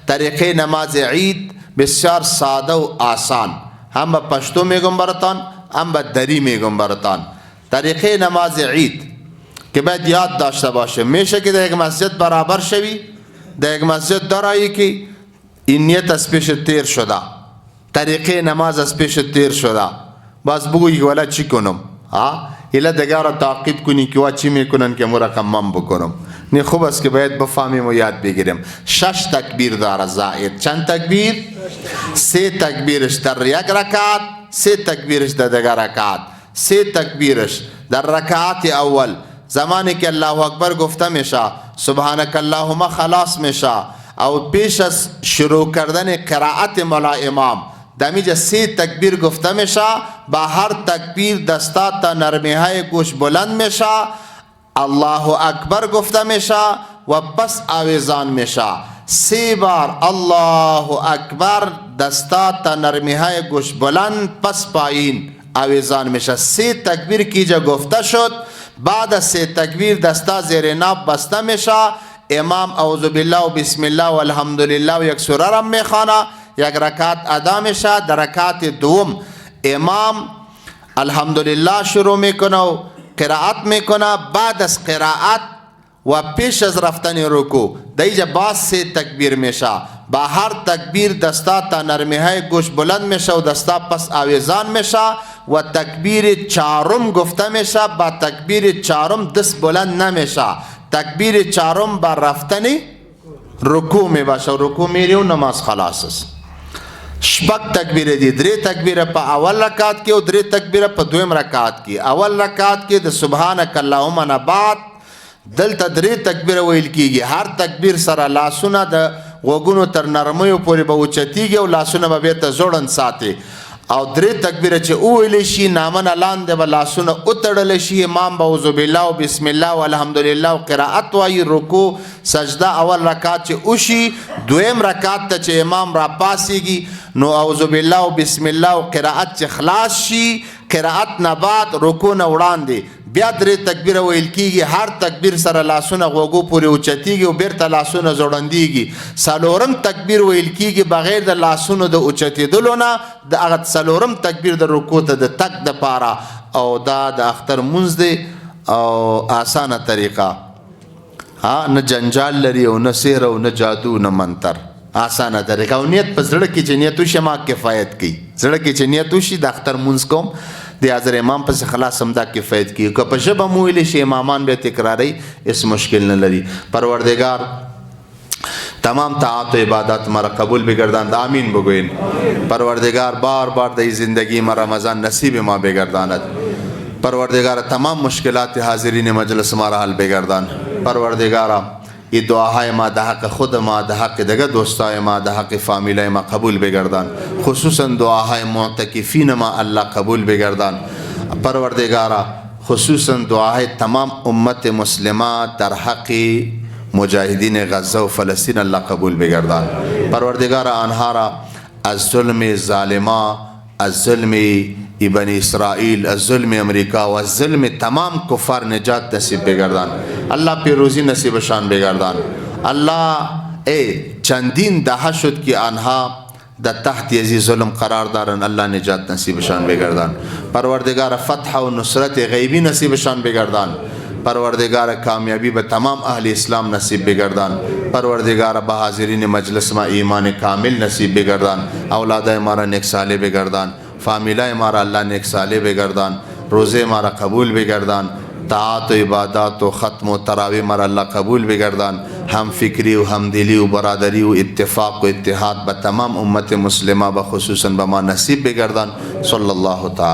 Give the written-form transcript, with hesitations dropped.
طریقه نماز عید بسیار ساده و آسان، هم به پشتو میگم براتان، هم به دری میگم براتان. طریقه نماز عید که باید یاد داشته باشه، میشه که در یک مسجد برابر شوی، در یک مسجد درایی که این نیت از پیش تیر شده، طریقه نماز از پیش تیر شده، باز بگویی که ولی چی کنم؟ ایلا دیگر را تعقیب کنی که چی میکنن که مرقم من بکنم. نه خوب است که باید بفهمیم و یاد بگیریم. 6 تکبیر داره زائد. چند تکبیر؟ 3 تکبیرش در یک رکعت، 3 تکبیرش در دیگر رکعت. 3 تکبیرش در رکعت اول زمانی که الله اکبر گفته میشه، سبحانک اللهم خلاص میشه، او پیش از شروع کردن قرائت مولا امام دمیجا 3 تکبیر گفته میشه. با هر تکبیر دستا تا نرمی های گوش بلند میشه، الله اکبر گفته میشه و پس آویزان میشه. 3 بار الله اکبر دستا تا نرمی های گوش بلند پس پایین آویزان میشه. 3 تکبیر که جا گفته شد، بعد از 3 تکبیر دستا زیر ناب بسته میشه. امام اعوذ بالله و بسم الله و الحمدلله و یک سوره را میخوانه، یک رکعت ادا میشه. در رکعت دوم امام الحمدلله شروع میکنه و قرائت میکنه. بعد از قرائت و پیش از رفتن رکوع دیجا باز 3 تکبیر میشه. با هر تکبیر دستا تا نرمی های گوش بلند میشه و دستا پس آویزان میشه و تکبیر 4م گفته میشه. با تکبیر 4م دست بلند نمیشه. تکبیر 4م با رفتن رکوع می باشه و رکوع میری و نماز خلاص است. 6 تکبیر دی، 3 تکبیر په اول رکعت کې او 3 تکبیر په دویم رکعت کې. اول رکعت کې د سبحانک اللهم نه بعد دلته 3 تکبیر ویل کیږي. هر تکبیر سره لاسونه د غوږونو تر نرمیو پورې به اوچتیږي او لاسونه به بیرته زوړند ساتي. او 3 تکبیر چې وویل شي نامنه لاندې به لاسونه وتړل شي. امام به اعوذ بالله و بسم الله و الحمدلله و قرائت وایي. رکوع سجده اول رکعت چې وشي، دویم رکعت ته چې امام را پاسیږي نو اعوذ بالله و بسم الله و قرائت چې خلاص شي، قرائت نه بعد رکوع نه وړاندې بیا 3 تکبیر ویل کیږي. هر تکبیر سره لاسونه غوږو پورې اوچتیږي او بیرته لاسونه زوړندیږي. 4م تکبیر ویل کیږي بغیر د لاسونو د اوچتیدلو نه. د هغه 4م تکبیر د رکوع ته د تک د پاره او دا د اختر منځ دی او آسانه طریقه، نه جنجال لري او نه سحر او نه جادو نه منتر، آسانه طریقه. او نیت په زړه کې چې نیت وشي ما کفایت کوي. زړه کې چې نیت وشي د اختر منځ کوم د حاضر امام پس خلاص هم دا کفایت کوي. که په ژبه مو ویلی شي امامان بیا تکراری اس مشکل نه لري. پروردگار تمام طاعت و عبادت مرا قبول بگرداند. آمین بگوین. پروردگار بار بار در زندگی ما رمضان نصیب ما بگرداند. پروردگار تمام مشکلات حاضرین مجلس ما را حل بگردان. پروردگارا یہ دعاهای ما ده حق خود ما، ده حق دیگر دوستای ما، ده حق فامیلای ما قبول بگردان. خصوصا دعاهای معتکفین ما الله قبول بگردان. پروردگارا خصوصا دعاهای تمام امت مسلمه در حق مجاهدین غزه و فلسطین الله قبول بگردان. پروردگارا آنها را از ظلم ظالما، از ظلم بنی اسرائیل، از ظلم امریکا و از ظلم تمام کفار نجات نصیب بگردان. الله پیروزی نصیبشان بگردان. الله چندین دهه شد که آنها در تحت ازی ظلم قرار دارن. الله نجات نصیبشان بگردان. پروردگار فتح و نصرت غیبی نصیبشان بگردان. پروردگار کامیابی به تمام اهل اسلام نصیب بگردان. پروردگار به حاضرین مجلس ما ایمان کامل نصیب بگردان. اولاد ما را نیک صالح بگردان. فامیلہ مارا اللہ نیک صالح بگردان. روزے مارا قبول بگردان. طاعت و عبادات و ختم و تراوی مارا اللہ قبول بگردان. ہم فکری و ہم دلی و برادری و اتفاق و اتحاد با تمام امت مسلمہ بخصوصاً بما نصیب بگردان. صلی اللہ تعالی